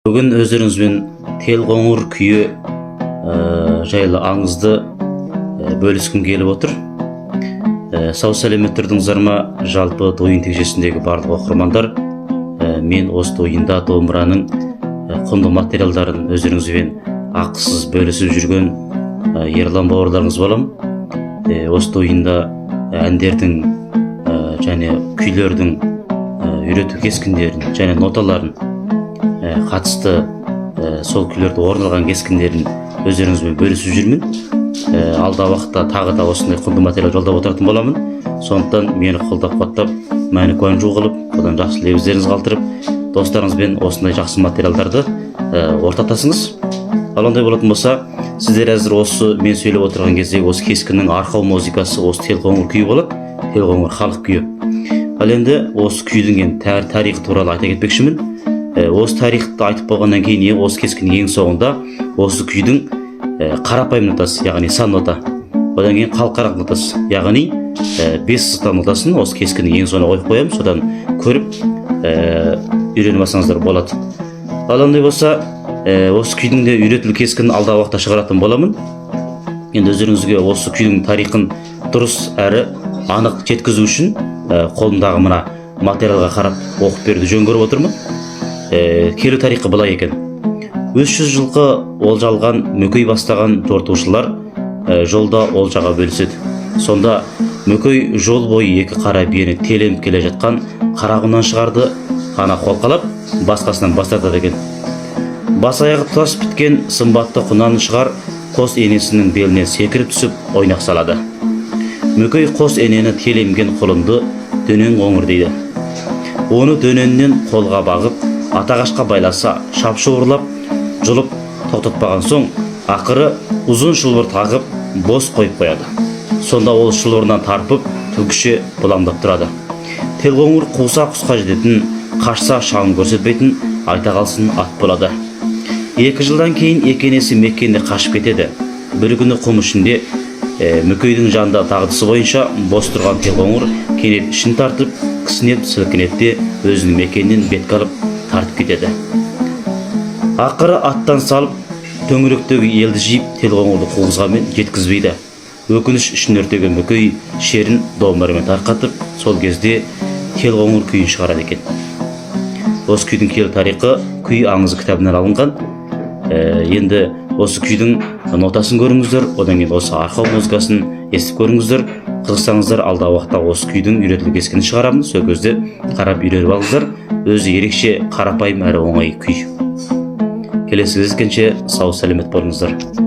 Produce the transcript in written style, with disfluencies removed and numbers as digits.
Бүгін өздеріңізбен Телқоңыр күйі жайлы аңызды бөліскім келіп отыр. Сау сәлеметтірдіңіздер ма? Жалпы тойын текжесіндегі барлық оқырмандар, мен осы тойында домбыраның құнды материалдарын өздеріңізбен ақысыз бөлісіп жүрген Ерлан бауырларыңыз болам. Осы тойында әндердің және күйлердің үйрету кескіндерін және ноталарын қатысты сол күйлерді орындалған кескіндерін өздеріңізбен бөлісіп жүрмін. Алда уақытта тағы да осындай құнды материал жолдап отыратын боламын. Сондықтан мені қолдап қуаттап, мәні көңіл қылып, одан жақсы лебіздеріңіз қалдырып, достарыңызбен осындай жақсы материалдарды ортақтасыңыз. Ал ондай болатын болса, сіздер әзір осы мен сөйлеп отырған кездегі осы кескіннің арқау музыкасы осы Телқоңыр күйі болады. Телқоңыр халық күйі. Ал енді осы күйдің тарихы туралы айта кетпекшімін. Осы тарихты айтып болғаннан кейін осы кескіннің ең соңында осы күйдің қарапайым нотасы, яғни сан нота, одан кейін қалқарақ нотасы, яғни 5 сызықтан нотасын осы кескіннің ең соңына қойып қоямын. Содан көріп үйреніп алсаңыздар болады. Ал ондай болса, осы күйдің де үйретілу кескінін алдағы уақытта шығаратын боламын. Енді өздеріңізге осы күйдің тарихын дұрыс әрі анық жеткізу үшін қолымдағы мына материалға қарап оқып беруді жөн көріп отырмын. Келу тарихы былай екен. 300 жылқы олжалған Мөкей бастаған жортуышылар жолда олжаға бөліседі. Сонда Мөкей жол бойы екі қара биені теленіп келе жатқан қарағымнан шығарды, қана қолқалап басқасынан бастатады екен. Бас аяғы тұтас біткен сымбатты құнан шығар қос енесінің беліне секіріп түсіп ойнақ салады. Мөкей қос енені теленген құлынды дөнен қоңыр дейді. Оны дөненнен қолға бағып, атағашқа байласа шапшуырлап жұлып тоқтатпаған соң, ақыры ұзын шылбыр тағып бос қойып қояды. Сонда ол шылбырынан тарпып түлкіше бұлаңдап тұрады. Телқоңыр қуса құсқа жететін, қашса шағын көрсетпейтін, айта қалсын ат болады. 2 жылдан кейін екі енесі Меккенде қашып кетеді. Бір күні құм ішінде Мөкейдің жанында дағдысы бойынша бос тұрған Телқоңыр кенет ішін тартып, кісінеп сілкінеді де өзінің Меккеннен бетке алып тартып кетеді. Ақыры аттан салып, төңіректегі елді жиып, Телқоңырды қуғызғанмен жеткізбейді. Өкініш ішін өртеген Мөкей шерін домбырамен тарқатып, сол кезде Телқоңыр күйін шығарады екен. Осы күйдің келу тарихы күй аңызы кітабынан алынған. Енді осы күйдің нотасын көріңіздер, одан кейін осы арқау музыкасын естіп көріңіздер. Қызықсаңыздар, алдағы уақытта осы күйдің үйретілу кескінін шығарамын. Сол кезде қарап үйреніп алыңыздар. Өзі ерекше қарапайым әрі оңай күй. Келесі кездескенше сау сәлемет болыңыздар.